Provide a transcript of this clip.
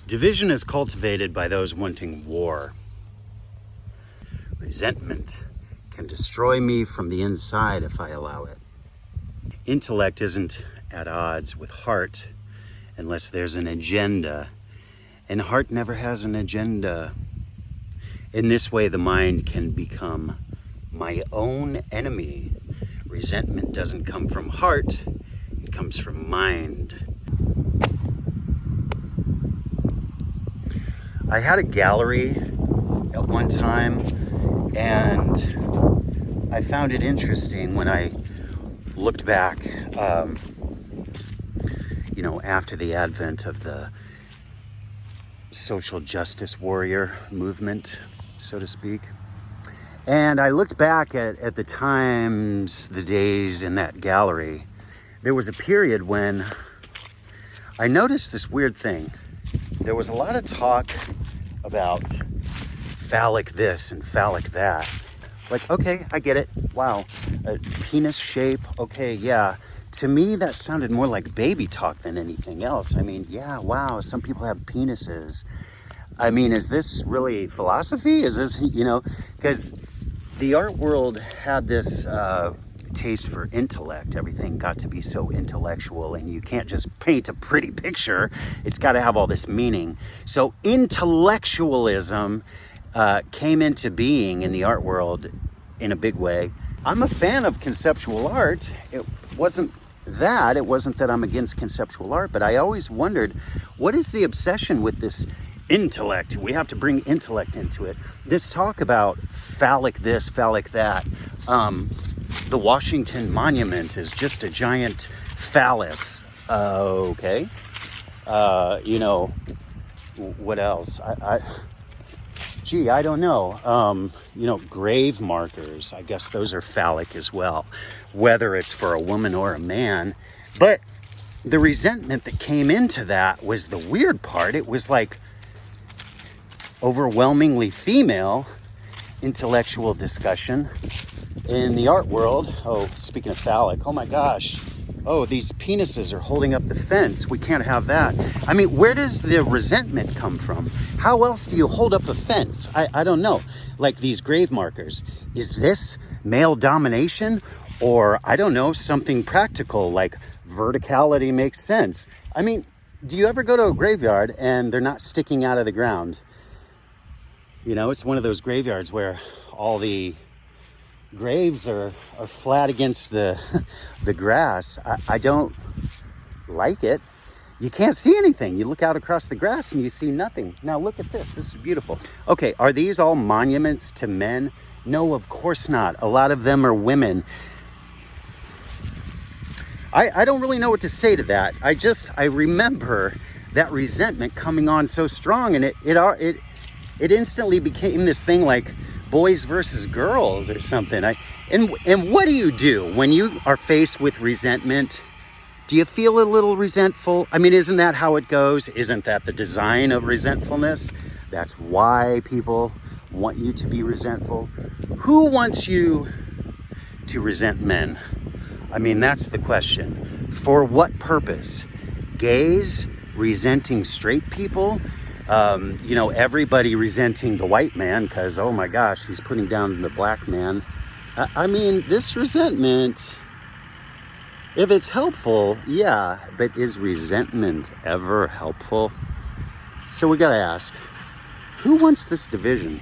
Division is cultivated by those wanting war. Resentment can destroy me from the inside if I allow it. Intellect isn't at odds with heart unless there's an agenda, and heart never has an agenda. In this way, the mind can become my own enemy. Resentment doesn't come from heart, it comes from mind. I had a gallery at one time, and I found it interesting when I looked back, after the advent of the social justice warrior movement, so to speak. And I looked back at the times, the days in that gallery. There was a period when I noticed this weird thing. There was a lot of talk about phallic this and phallic that. Like, okay, I get it. Wow, a penis shape. Okay, yeah. To me, that sounded more like baby talk than anything else. I mean, yeah, wow, some people have penises. I mean, is this really philosophy? Is this, because the art world had this taste for intellect. Everything got to be so intellectual, and you can't just paint a pretty picture. It's got to have all this meaning. So intellectualism came into being in the art world in a big way. I'm a fan of conceptual art. It wasn't that I'm against conceptual art, but I always wondered, what is the obsession with this intellect? We have to bring intellect into it. This talk about phallic this, phallic that. The Washington Monument is just a giant phallus. Okay. What else? I don't know. Grave markers, I guess those are phallic as well, whether it's for a woman or a man. But the resentment that came into that was the weird part. It was like overwhelmingly female intellectual discussion in the art world. Oh, speaking of phallic, oh my gosh. Oh, these penises are holding up the fence. We can't have that. I mean, where does the resentment come from? How else do you hold up a fence? I don't know. Like these grave markers. Is this male domination? Or, I don't know, something practical like verticality makes sense. I mean, do you ever go to a graveyard and they're not sticking out of the ground? It's one of those graveyards where all the graves are flat against the grass. I don't like it. You can't see anything. You look out across the grass and you see nothing. Now look at this. This is beautiful. Okay, are these all monuments to men? No, of course not. A lot of them are women. I don't really know what to say to that. I remember that resentment coming on so strong, and it instantly became this thing like boys versus girls or something. And what do you do when you are faced with resentment? Do you feel a little resentful? I mean, isn't that how it goes? Isn't that the design of resentfulness? That's why people want you to be resentful. Who wants you to resent men? I mean, that's the question. For what purpose? Gays resenting straight people? Everybody resenting the white man because, oh my gosh, he's putting down the black man. I mean, this resentment, If it's helpful, yeah, but is resentment ever helpful? So we gotta ask, who wants this division?